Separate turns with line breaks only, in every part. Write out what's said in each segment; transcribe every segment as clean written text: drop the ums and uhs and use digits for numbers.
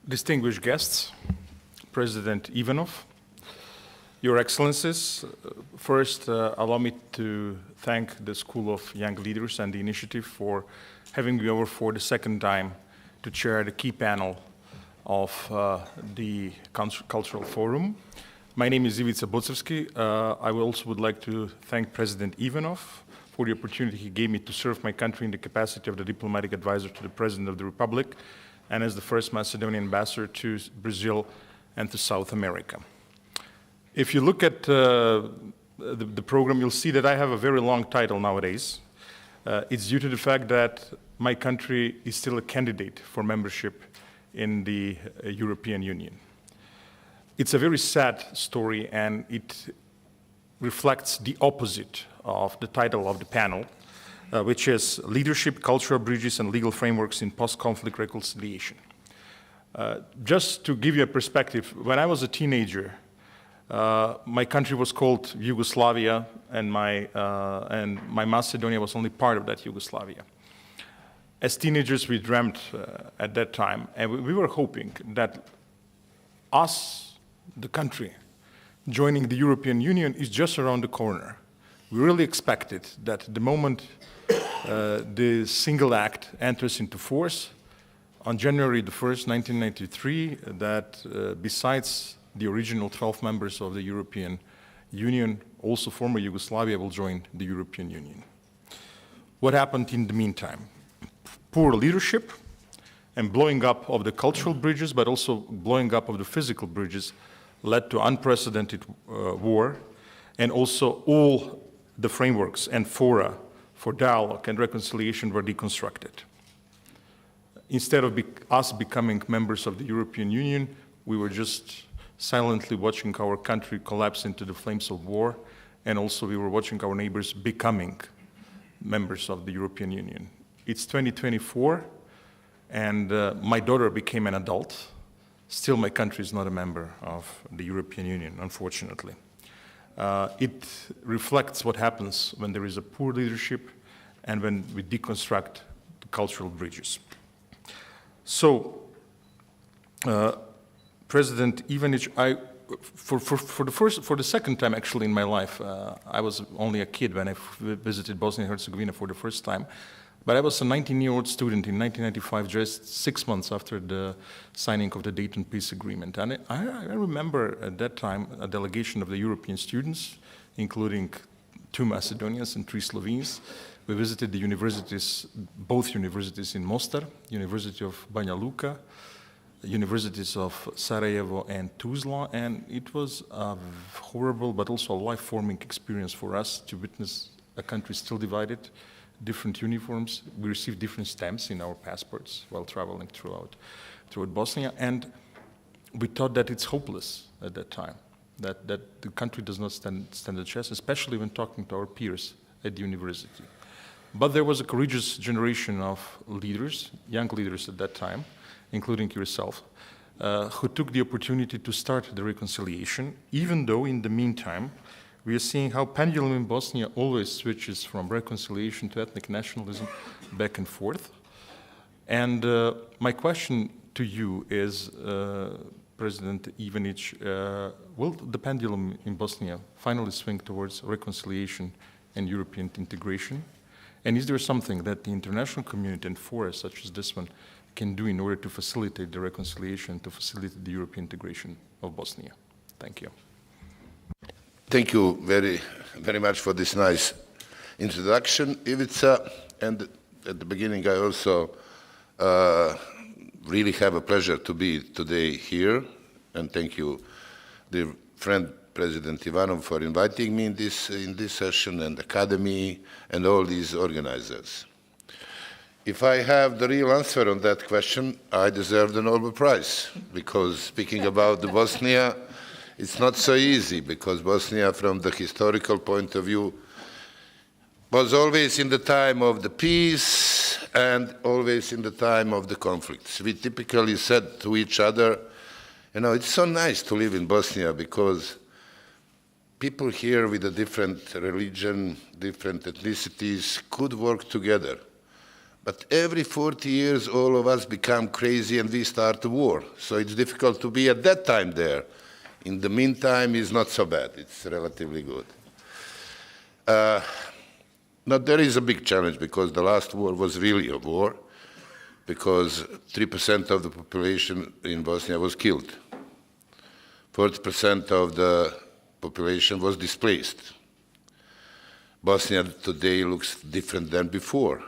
Distinguished guests, President Ivanov, Your Excellencies, first allow me to thank the School of Young Leaders and the initiative for having me over for the second time to chair the key panel of the Cultural Forum. My name is Ivica Bocevski. I also would like to thank President Ivanov for the opportunity he gave me to serve my country in the capacity of the diplomatic advisor to the President of the Republic and as the first Macedonian ambassador to Brazil and to South America. If you look at the program, you'll see that I have a very long title nowadays. It's due to the fact that my country is still a candidate for membership in the European Union. It's a very sad story, and it reflects the opposite of the title of the panel, which is Leadership, Cultural Bridges, and Legal Frameworks in Post-Conflict Reconciliation. Just to give you a perspective, when I was a teenager, my country was called Yugoslavia, and my Macedonia was only part of that Yugoslavia. As teenagers, we dreamt at that time, and we were hoping that us, the country, joining the European Union is just around the corner. We really expected that the moment the single act enters into force, on January the 1st, 1993, that besides the original 12 members of the European Union, also former Yugoslavia will join the European Union. What happened in the meantime? Poor leadership and blowing up of the cultural bridges, but also blowing up of the physical bridges led to unprecedented war, and also all the frameworks and fora for dialogue and reconciliation were deconstructed. Instead of us becoming members of the European Union, we were just silently watching our country collapse into the flames of war, and also we were watching our neighbors becoming members of the European Union. It's 2024, and my daughter became an adult. Still, my country is not a member of the European Union, unfortunately. It reflects what happens when there is a poor leadership and when we deconstruct the cultural bridges. So, President Ivanic, for the second time actually in my life, I was only a kid when I visited Bosnia and Herzegovina for the first time, but I was a 19-year-old student in 1995, just 6 months after the signing of the Dayton Peace Agreement. And I remember at that time a delegation of the European students, including 2 Macedonians and 3 Slovenes. We visited the universities, both universities in Mostar, University of Banja Luka, universities of Sarajevo and Tuzla, and it was a horrible but also a life-forming experience for us to witness a country still divided, different uniforms. We received different stamps in our passports while traveling throughout Bosnia, and we thought that it's hopeless at that time, that the country does not stand a chance, especially when talking to our peers at the university. But there was a courageous generation of leaders, young leaders at that time, including yourself, who took the opportunity to start the reconciliation, even though in the meantime, we are seeing how pendulum in Bosnia always switches from reconciliation to ethnic nationalism back and forth. And my question to you is, President Ivanic, will the pendulum in Bosnia finally swing towards reconciliation and European integration? And is there something that the international community and fora such as this one can do in order to facilitate the reconciliation, to facilitate the European integration of Bosnia? Thank you.
Thank you very, very much for this nice introduction, Ivica. And at the beginning, I also really have a pleasure to be today here. And thank you, dear friend, President Ivanov, for inviting me in this session, and Academy, and all these organizers. If I have the real answer on that question, I deserve the Nobel Prize, because speaking about the Bosnia, it's not so easy, because Bosnia, from the historical point of view, was always in the time of the peace and always in the time of the conflicts. We typically said to each other, you know, it's so nice to live in Bosnia because people here with a different religion, different ethnicities could work together. But every 40 years, all of us become crazy and we start a war. So it's difficult to be at that time there. In the meantime, it's not so bad. It's relatively good. Now, there is a big challenge because the last war was really a war, because 3% of the population in Bosnia was killed. 40% of the population was displaced. Bosnia today looks different than before.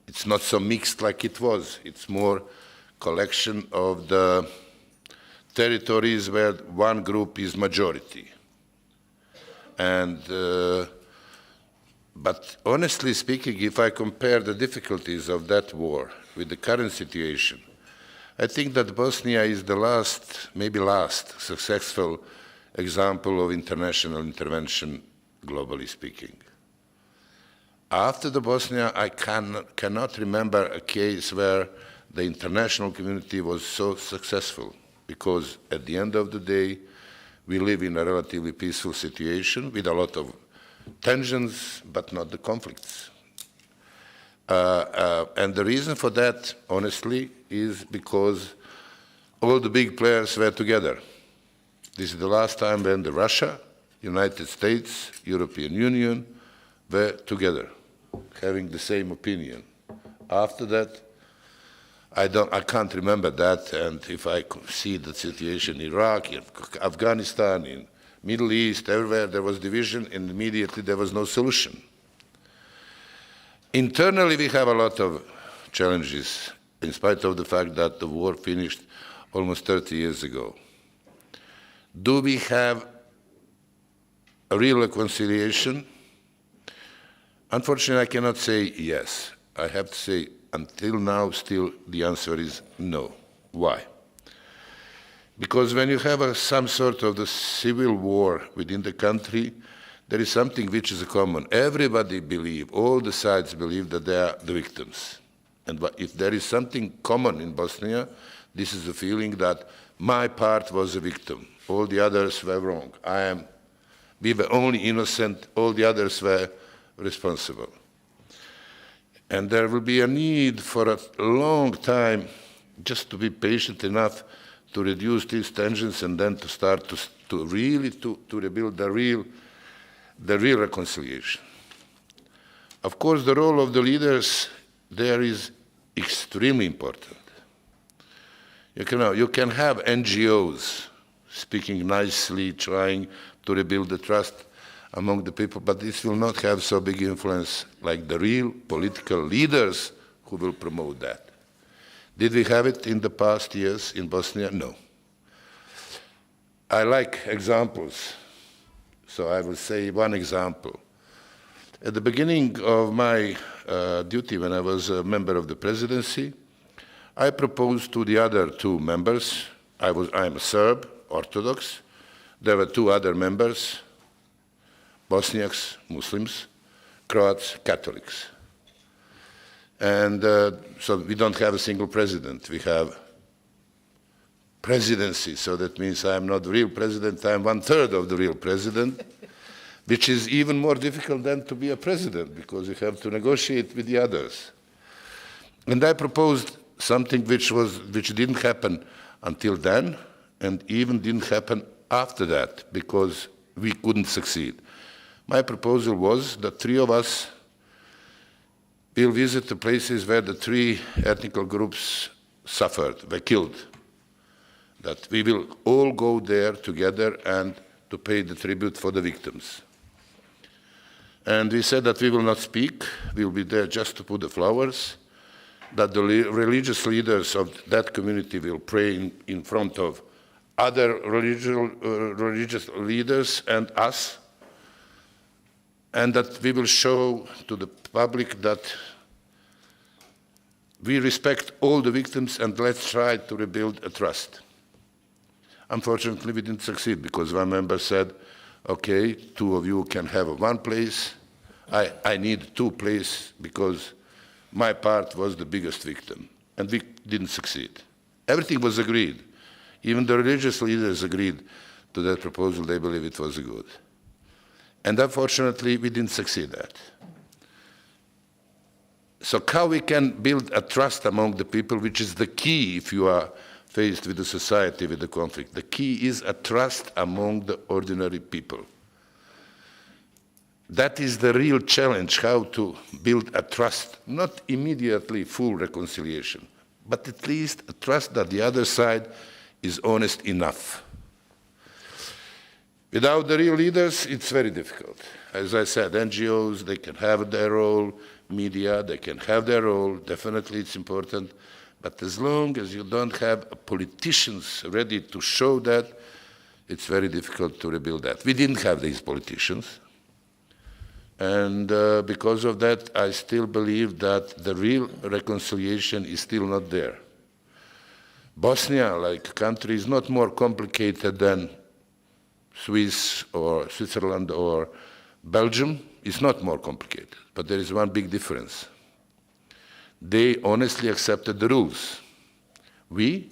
It's not so mixed like it was. It's more collection of the territories where one group is majority. And but honestly speaking, if I compare the difficulties of that war with the current situation, I think that Bosnia is the last, maybe last, successful example of international intervention, globally speaking. After the Bosnia, I cannot remember a case where the international community was so successful, because at the end of the day, we live in a relatively peaceful situation with a lot of tensions, but not the conflicts. And the reason for that, honestly, is because all the big players were together. This is the last time when the Russia, United States, European Union were together, having the same opinion. After that, I can't remember that, and if I see the situation in Iraq, in Afghanistan, in Middle East, everywhere there was division, and immediately there was no solution. Internally, we have a lot of challenges, in spite of the fact that the war finished almost 30 years ago. Do we have a real reconciliation? Unfortunately, I cannot say yes. I have to say, until now, still the answer is no. Why? Because when you have some sort of the civil war within the country, there is something which is common. Everybody believes, all the sides believe that they are the victims. And if there is something common in Bosnia, this is the feeling that my part was a victim. All the others were wrong. We were only innocent, all the others were responsible. And there will be a need for a long time just to be patient enough to reduce these tensions and then to start to really rebuild the real reconciliation. Of course, the role of the leaders there is extremely important. You can have NGOs speaking nicely, trying to rebuild the trust among the people, but this will not have so big influence like the real political leaders who will promote that. Did we have it in the past years in Bosnia? No. I like examples, so I will say one example. At the beginning of my duty, when I was a member of the Presidency, I proposed to the other two members, I am a Serb, Orthodox, there were two other members, Bosniaks, Muslims, Croats, Catholics. And so we don't have a single president. We have presidency, so that means I am not the real president, I am 1/3 of the real president, which is even more difficult than to be a president, because you have to negotiate with the others. And I proposed something which didn't happen until then, and even didn't happen after that, because we couldn't succeed. My proposal was that three of us will visit the places where the three ethnic groups suffered, were killed. That we will all go there together and to pay the tribute for the victims. And we said that we will not speak, we will be there just to put the flowers, that the religious leaders of that community will pray in front of other religious leaders and us, and that we will show to the public that we respect all the victims and let's try to rebuild a trust. Unfortunately, we didn't succeed because one member said, okay, two of you can have one place. I need two places because my part was the biggest victim. And we didn't succeed. Everything was agreed. Even the religious leaders agreed to that proposal. They believe it was good. And unfortunately, we didn't succeed that. So how we can build a trust among the people, which is the key if you are faced with a society with a conflict. The key is a trust among the ordinary people. That is the real challenge, how to build a trust, not immediately full reconciliation, but at least a trust that the other side is honest enough. Without the real leaders, it's very difficult. As I said, NGOs, they can have their role, media, they can have their role, definitely it's important, but as long as you don't have politicians ready to show that, it's very difficult to rebuild that. We didn't have these politicians. And because of that, I still believe that the real reconciliation is still not there. Bosnia, like country, is not more complicated than Swiss or Switzerland or Belgium. It's not more complicated, but there is one big difference. They honestly accepted the rules. We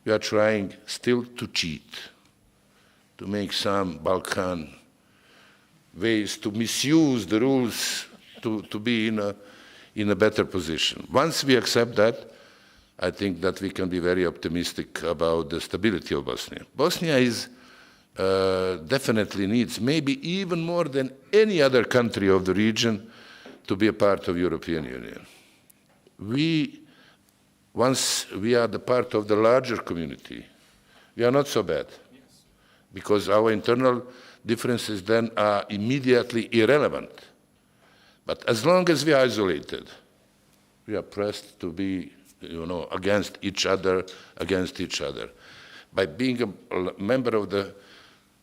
are trying still to cheat, to make some Balkan ways to misuse the rules to be in a better position. Once we accept that, I think that we can be very optimistic about the stability of Bosnia. Bosnia is definitely needs, maybe even more than any other country of the region, to be a part of European Union. Once we are the part of the larger community, we are not so bad, because our internal differences then are immediately irrelevant. But as long as we are isolated, we are pressed to be, against each other. By being a member of the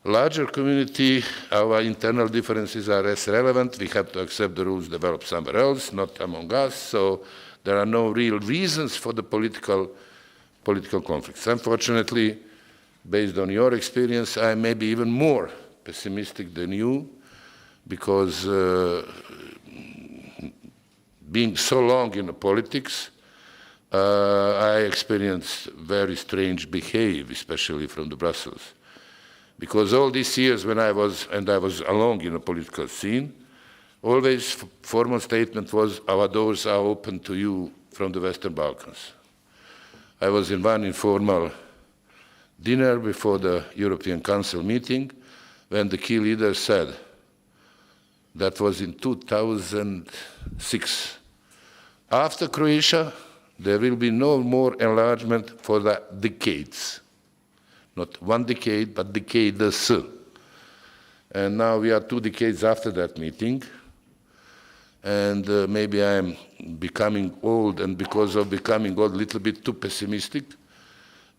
larger community, our internal differences are less relevant. We have to accept the rules developed somewhere else, not among us. So there are no real reasons for the political conflicts. Unfortunately, based on your experience, I may be even more pessimistic than you, because being so long in the politics, I experienced very strange behavior, especially from the Brussels. Because all these years when I was alone in the political scene, always formal statement was, our doors are open to you from the Western Balkans. I was in one informal dinner before the European Council meeting, when the key leader said, that was in 2006, after Croatia, there will be no more enlargement for the decades. Not one decade, but decades. And now we are 2 decades after that meeting, and maybe I am becoming old, and because of becoming old, a little bit too pessimistic.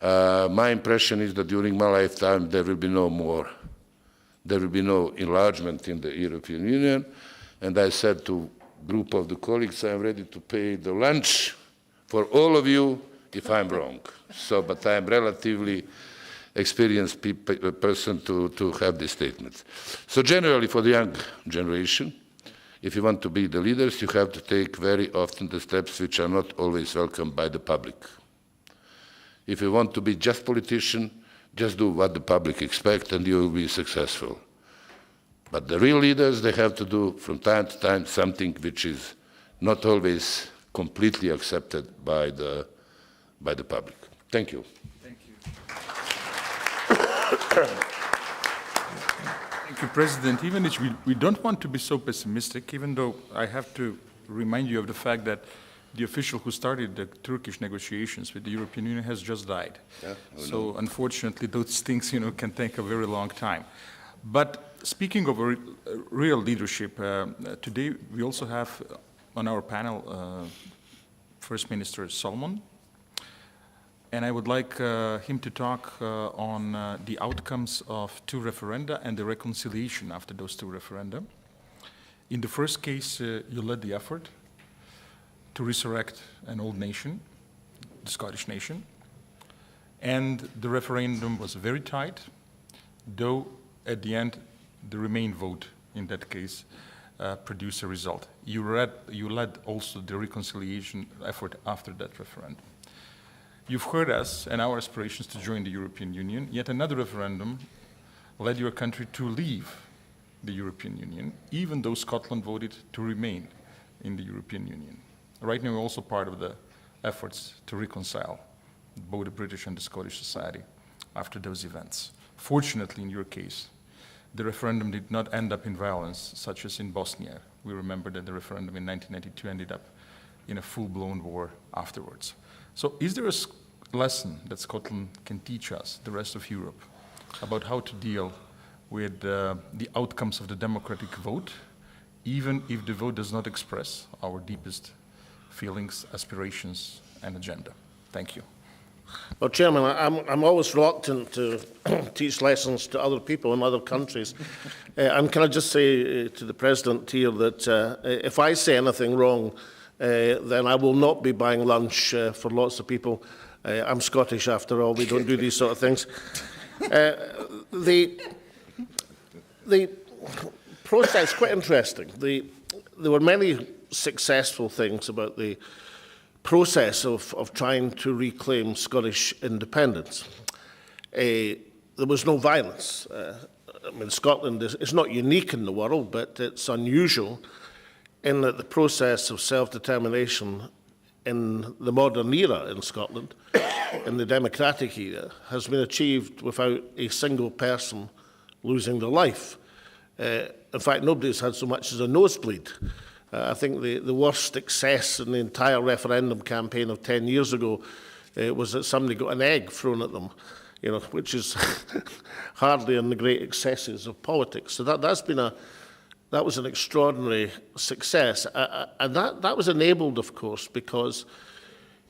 My impression is that during my lifetime, there will be no enlargement in the European Union. And I said to a group of the colleagues, I'm ready to pay the lunch for all of you if I'm wrong. But I'm relatively experienced person to have these statements. So generally for the young generation, if you want to be the leaders, you have to take very often the steps which are not always welcomed by the public. If you want to be just politician, just do what the public expects and you will be successful. But the real leaders, they have to do from time to time something which is not always completely accepted by the public. Thank you.
Thank you. Thank you, President Ivanic. We don't want to be so pessimistic, even though I have to remind you of the fact that the official who started the Turkish negotiations with the European Union has just died. Yeah, so unfortunately, those things can take a very long time. But speaking of real leadership, today we also have on our panel First Minister Salmond, and I would like him to talk on the outcomes of 2 referenda and the reconciliation after those 2 referenda. In the first case, you led the effort to resurrect an old nation, the Scottish nation. And the referendum was very tight, though at the end, the Remain vote in that case produced a result. You led also the reconciliation effort after that referendum. You've heard us and our aspirations to join the European Union, yet another referendum led your country to leave the European Union, even though Scotland voted to remain in the European Union. Right now, we're also part of the efforts to reconcile both the British and the Scottish society after those events. Fortunately, in your case, the referendum did not end up in violence, such as in Bosnia. We remember that the referendum in 1992 ended up in a full-blown war afterwards. So is there a lesson that Scotland can teach us, the rest of Europe, about how to deal with the outcomes of the democratic vote, even if the vote does not express our deepest feelings, aspirations, and agenda? Thank you.
Well, Chairman, I'm always reluctant to teach lessons to other people in other countries. And can I just say to the President here that if I say anything wrong, then I will not be buying lunch for lots of people. I'm Scottish, after all. We don't do these sort of things. The process is quite interesting. There were many successful things about the process of trying to reclaim Scottish independence. There was no violence. I mean, Scotland is not unique in the world, but it's unusual in that the process of self-determination in the modern era in Scotland, in the democratic era, has been achieved without a single person losing their life. In fact, nobody's had so much as a nosebleed. I think the worst excess in the entire referendum campaign of 10 years ago was that somebody got an egg thrown at them, you know, which is hardly in the great excesses of politics. So that was an extraordinary success. And that was enabled, of course, because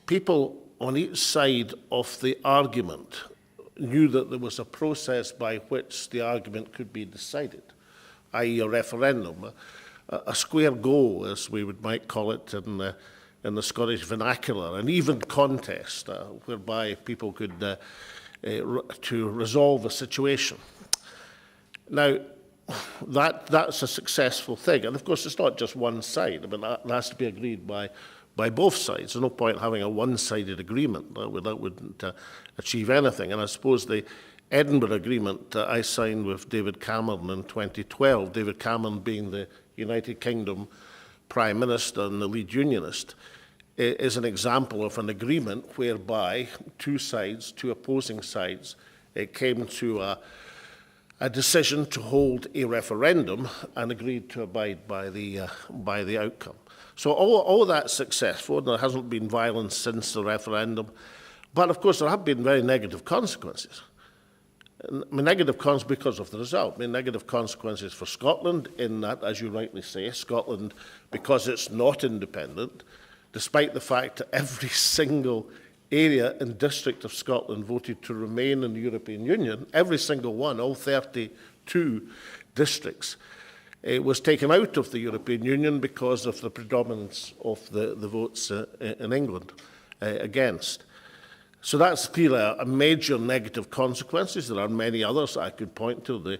people on each side of the argument knew that there was a process by which the argument could be decided, i.e. a referendum, a square go, as we might call it in the Scottish vernacular, an even contest whereby people could to resolve a situation. Now, that's a successful thing, and of course it's not just one side. I mean, that has to be agreed by both sides. There's no point having a one-sided agreement. That wouldn't achieve anything. And I suppose the Edinburgh Agreement I signed with David Cameron in 2012, David Cameron being the United Kingdom Prime Minister and the lead unionist, is an example of an agreement whereby two opposing sides, came to a decision to hold a referendum and agreed to abide by the outcome. So all that's successful, and there hasn't been violence since the referendum. But of course, there have been very negative consequences. I mean, negative consequences because of the result. I mean, negative consequences for Scotland in that, as you rightly say, Scotland, because it's not independent, despite the fact that every single area and district of Scotland voted to remain in the European Union, every single one, all 32 districts, was taken out of the European Union because of the predominance of the votes in England against. So that's clearly a major negative consequences. There are many others I could point to. The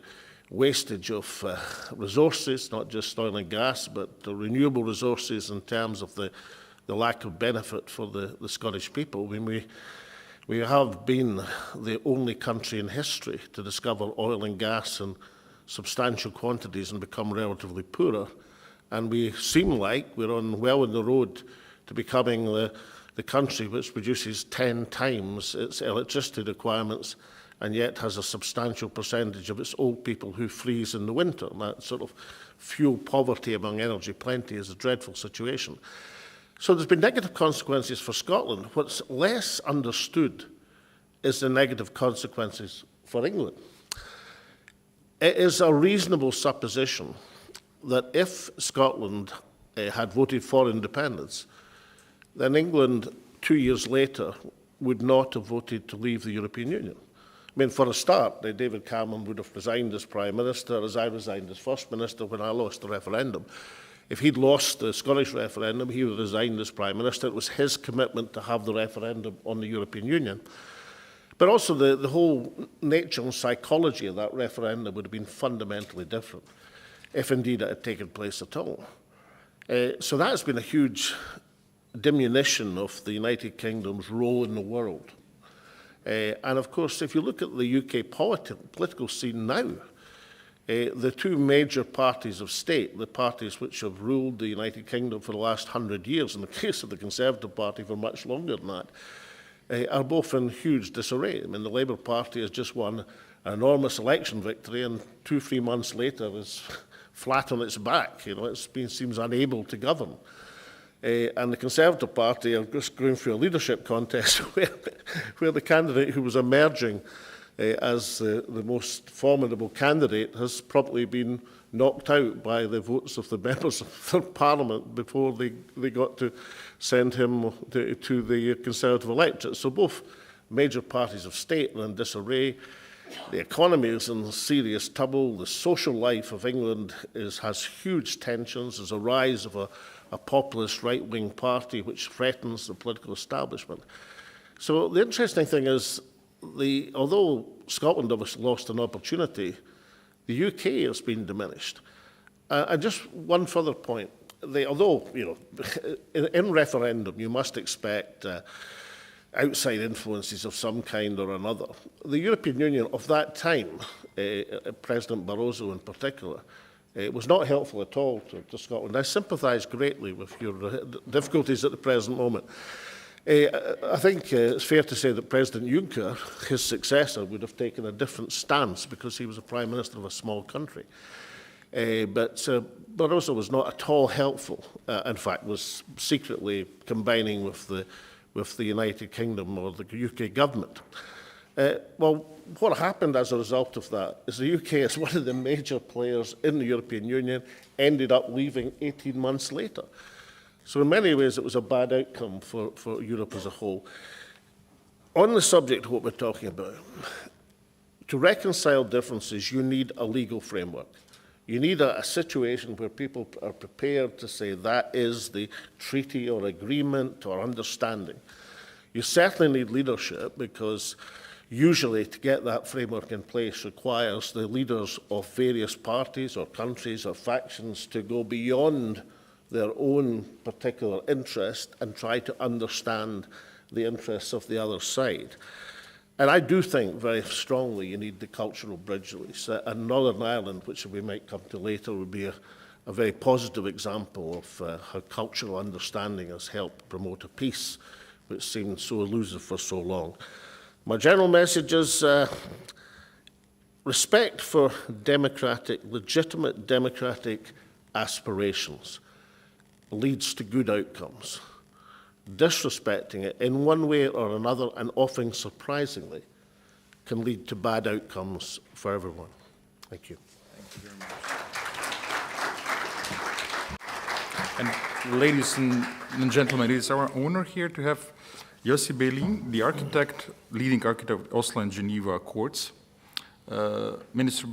wastage of resources, not just oil and gas, but the renewable resources in terms of the lack of benefit for the Scottish people. I mean, we have been the only country in history to discover oil and gas in substantial quantities and become relatively poorer. And we seem like we're well on the road to becoming the country which produces 10 times its electricity requirements and yet has a substantial percentage of its old people who freeze in the winter. And that sort of fuel poverty among energy plenty is a dreadful situation. So there's been negative consequences for Scotland. What's less understood is the negative consequences for England. It is a reasonable supposition that if Scotland had voted for independence, then England 2 years later would not have voted to leave the European Union. I mean, for a start, David Cameron would have resigned as Prime Minister, as I resigned as First Minister when I lost the referendum. If he'd lost the Scottish referendum, he would have resigned as Prime Minister. It was his commitment to have the referendum on the European Union. But also the whole nature and psychology of that referendum would have been fundamentally different, if indeed it had taken place at all. So that has been a huge diminution of the United Kingdom's role in the world. And of course, if you look at the UK political scene now, The two major parties of state, the parties which have ruled the United Kingdom for the last 100 years, in the case of the Conservative Party for much longer than that, are both in huge disarray. I mean, the Labour Party has just won an enormous election victory, and 2-3 months later is flat on its back. You know, seems unable to govern. And the Conservative Party are just going through a leadership contest where the candidate who was emerging as the most formidable candidate has probably been knocked out by the votes of the members of the Parliament before they got to send him to the Conservative electorate. So both major parties of state are in disarray. The economy is in serious trouble. The social life of England has huge tensions. There's a rise of a populist right-wing party which threatens the political establishment. So the interesting thing is, although Scotland obviously lost an opportunity, the UK has been diminished. And just one further point. Although, you know, in referendum, you must expect outside influences of some kind or another. The European Union of that time, President Barroso in particular, was not helpful at all to Scotland. I sympathise greatly with your difficulties at the present moment. I think it's fair to say that President Juncker, his successor, would have taken a different stance because he was a Prime Minister of a small country. But Barroso was not at all helpful. In fact, was secretly combining with the United Kingdom or the UK government. Well, what happened as a result of that is the UK, as one of the major players in the European Union, ended up leaving 18 months later. So in many ways, it was a bad outcome for Europe as a whole. On the subject of what we're talking about, to reconcile differences, you need a legal framework. You need a situation where people are prepared to say that is the treaty or agreement or understanding. You certainly need leadership because usually to get that framework in place requires the leaders of various parties or countries or factions to go beyond their own particular interest and try to understand the interests of the other side. And I do think very strongly you need the cultural bridge release. And Northern Ireland, which we might come to later, would be a very positive example of how cultural understanding has helped promote a peace which seemed so elusive for so long. My general message is respect for legitimate democratic aspirations leads to good outcomes. Disrespecting it in one way or another, and often surprisingly, can lead to bad outcomes for everyone. Thank you.
Thank you very much. And ladies and gentlemen, it is our honor here to have Yossi Beilin, the architect, leading architect of Oslo and Geneva Accords. Minister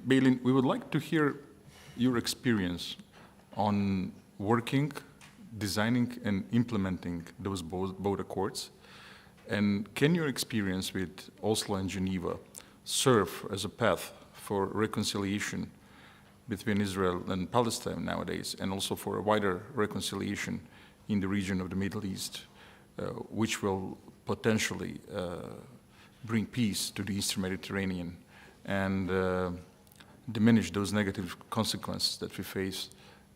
Beilin, we would like to hear your experience on working, designing and implementing those both accords. And can your experience with Oslo and Geneva serve as a path for reconciliation between Israel and Palestine nowadays, and also for a wider reconciliation in the region of the Middle East, which will potentially bring peace to the Eastern Mediterranean and diminish those negative consequences that we face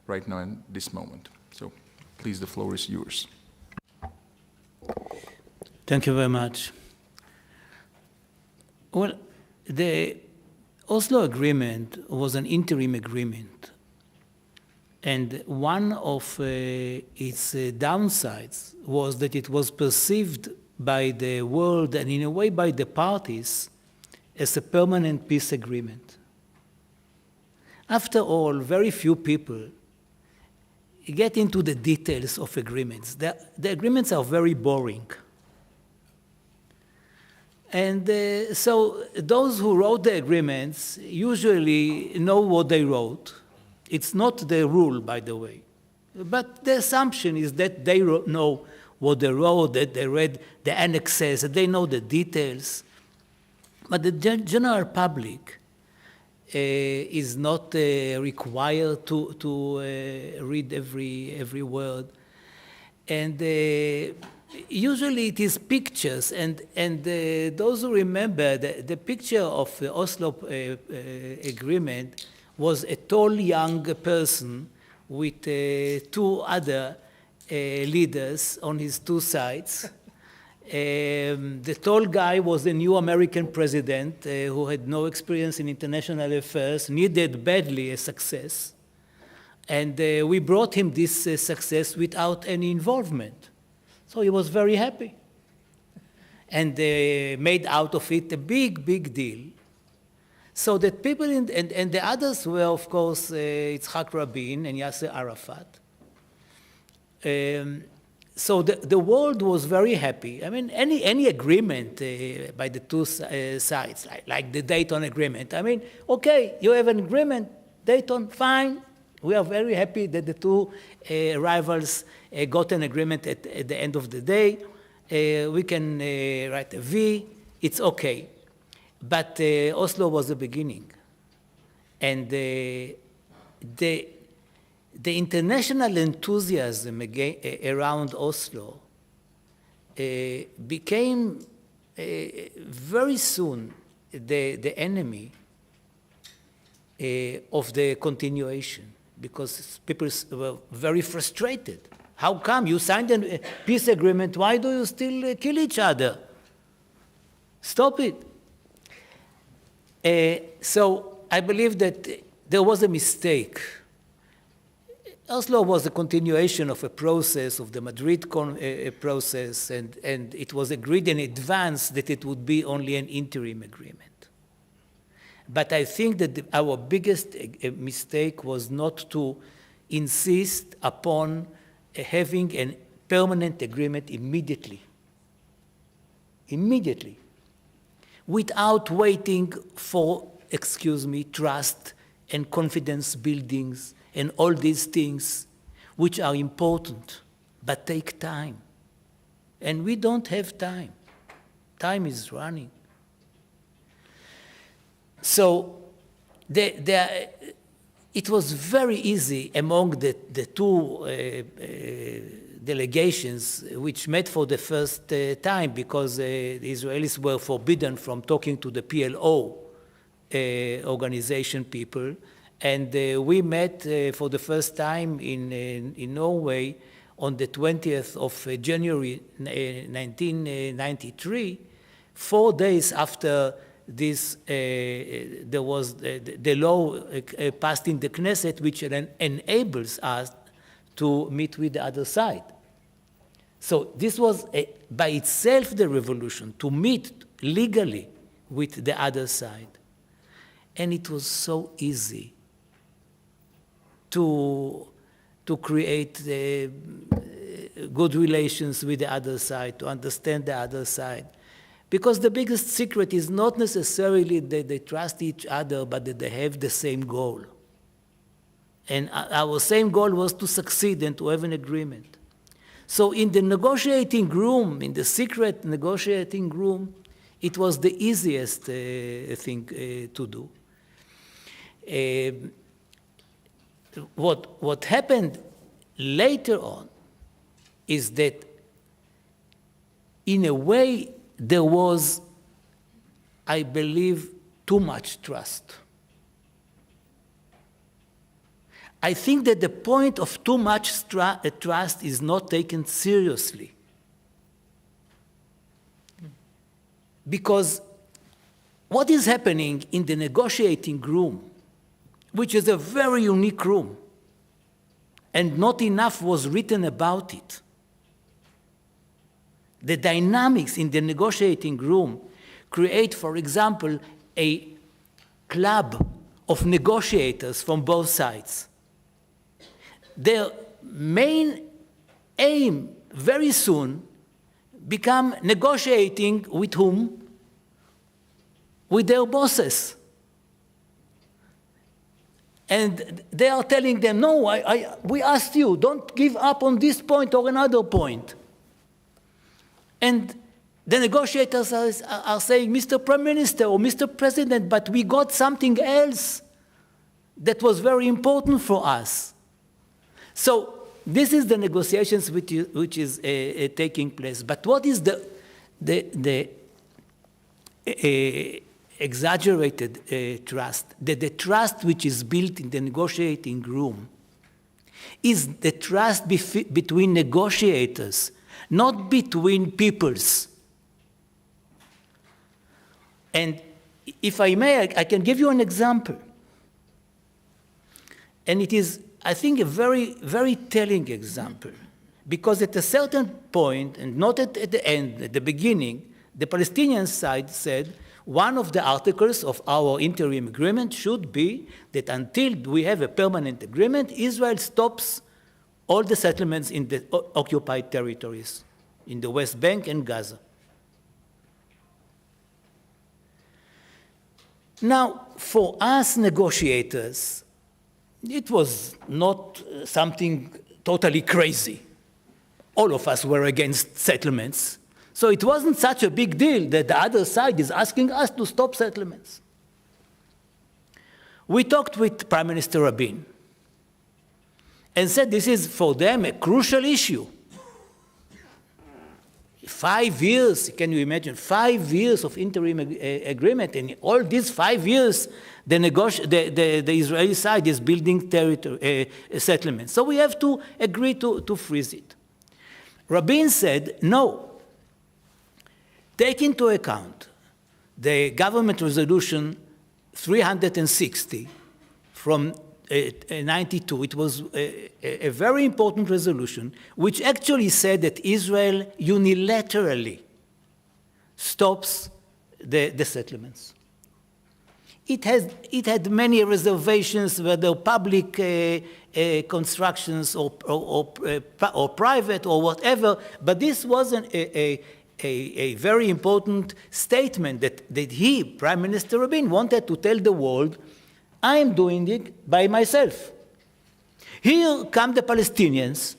right now in this moment. So please, the floor is yours.
Thank you very much. Well, the Oslo Agreement was an interim agreement, and one of its downsides was that it was perceived by the world and in a way by the parties as a permanent peace agreement. After all, very few people get into the details of agreements. The agreements are very boring. And so those who wrote the agreements usually know what they wrote. It's not the rule, by the way. But the assumption is that they know what they wrote, that they read the annexes, that they know the details. But the general public is not required to read every word. And usually it is pictures, and those who remember, the picture of the Oslo agreement was a tall young person with two other leaders on his two sides. The tall guy was the new American president who had no experience in international affairs, needed badly a success. And we brought him this success without any involvement. So he was very happy. And made out of it a big, big deal. So that people, and the others were, of course, Yitzhak Rabin and Yasser Arafat. So the world was very happy. I mean, any agreement by the two sides, like the Dayton Agreement. I mean, okay, you have an agreement, Dayton, fine. We are very happy that the two rivals got an agreement at the end of the day. We can write a V, it's okay. But Oslo was the beginning. And the international enthusiasm around Oslo became very soon the enemy of the continuation, because people were very frustrated. How come you signed a peace agreement? Why do you still kill each other? Stop it. So I believe that there was a mistake. Oslo was a continuation of a process, of the Madrid process, and it was agreed in advance that it would be only an interim agreement. But I think that our biggest mistake was not to insist upon having a permanent agreement immediately, without waiting for, trust and confidence buildings and all these things which are important but take time. And we don't have time. Time is running. So it was very easy among the two delegations which met for the first time, because the Israelis were forbidden from talking to the PLO organization people. And we met for the first time in Norway on the 20th of January 1993, 4 days after this, there was the law passed in the Knesset, which enables us to meet with the other side. So this was by itself the revolution, to meet legally with the other side. And it was so easy to create good relations with the other side, to understand the other side. Because the biggest secret is not necessarily that they trust each other, but that they have the same goal. And our same goal was to succeed and to have an agreement. So in the negotiating room, in the secret negotiating room, it was the easiest thing to do. What happened later on is that, in a way, there was, I believe, too much trust. I think that the point of too much trust is not taken seriously. Because what is happening in the negotiating room, which is a very unique room, and not enough was written about it. The dynamics in the negotiating room create, for example, a club of negotiators from both sides. Their main aim very soon become negotiating with whom? With their bosses. And they are telling them, no, we asked you, don't give up on this point or another point. And the negotiators are saying, Mr. Prime Minister or Mr. President, but we got something else that was very important for us. So this is the negotiations which is taking place. But what is the exaggerated trust? The trust which is built in the negotiating room is the trust between negotiators, not between peoples. And if I may, I can give you an example. And it is, I think, a very, very telling example. Because at a certain point, and not at the end, at the beginning, the Palestinian side said, one of the articles of our interim agreement should be that until we have a permanent agreement, Israel stops all the settlements in the occupied territories, in the West Bank and Gaza. Now, for us negotiators, it was not something totally crazy. All of us were against settlements. So it wasn't such a big deal that the other side is asking us to stop settlements. We talked with Prime Minister Rabin and said this is for them a crucial issue. 5 years, can you imagine, 5 years of interim agreement, and all these 5 years, the Israeli side is building territory, settlements. So we have to agree to freeze it. Rabin said, no, take into account the government resolution 360 from 92. It was a very important resolution, which actually said that Israel unilaterally stops the settlements. It had many reservations, whether public constructions or private or whatever, but this was a very important statement that he, Prime Minister Rabin, wanted to tell the world, I am doing it by myself. Here come the Palestinians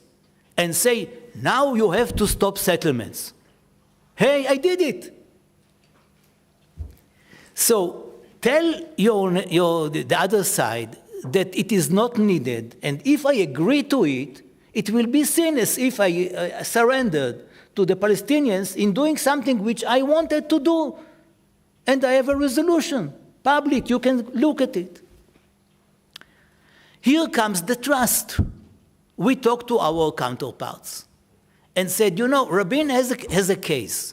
and say, now you have to stop settlements. Hey, I did it. So tell the other side that it is not needed, and if I agree to it, it will be seen as if I surrendered to the Palestinians in doing something which I wanted to do. And I have a resolution, public, you can look at it. Here comes the trust. We talked to our counterparts and said, you know, Rabin has a case.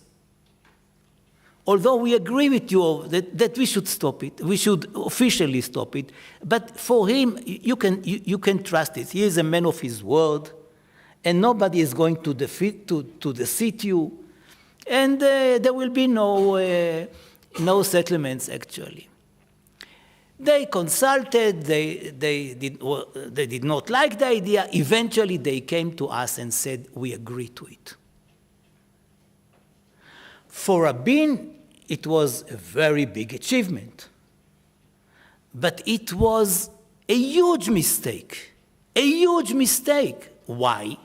Although we agree with you that we should stop it, we should officially stop it, but for him, you can trust it. He is a man of his word, and nobody is going to deceive you, and there will be no settlements, actually. They consulted, they did not like the idea. Eventually, they came to us and said, we agree to it. For Rabin, it was a very big achievement. But it was a huge mistake. A huge mistake. Why?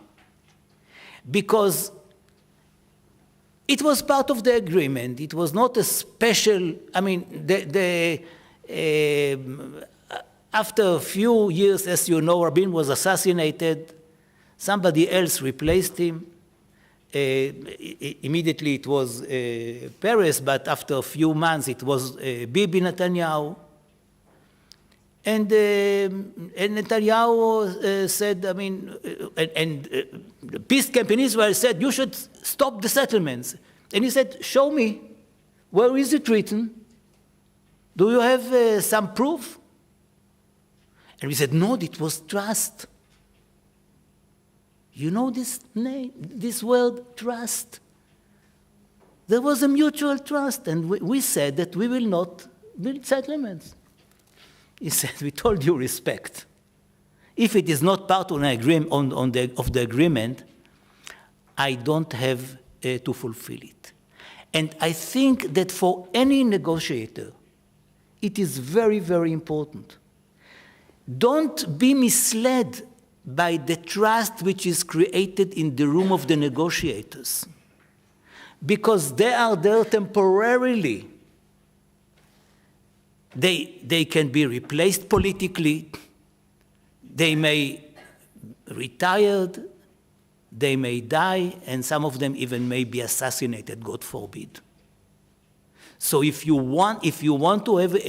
Because it was part of the agreement. It was not a special, I mean, after a few years, as you know, Rabin was assassinated. Somebody else replaced him. Immediately it was Peres, but after a few months it was Bibi Netanyahu. And Netanyahu said, I mean, and the peace camp in Israel said, you should stop the settlements. And he said, show me, where is it written? Do you have some proof? And we said, no, it was trust. You know this name, this word, trust. There was a mutual trust, and we said that we will not build settlements. He said, with all due respect, if it is not part of the agreement, I don't have to fulfill it. And I think that for any negotiator, it is very, very important. Don't be misled by the trust which is created in the room of the negotiators, because they are there temporarily. They can be replaced politically. They may retired, they may die, and some of them even may be assassinated, God forbid. So if you want to have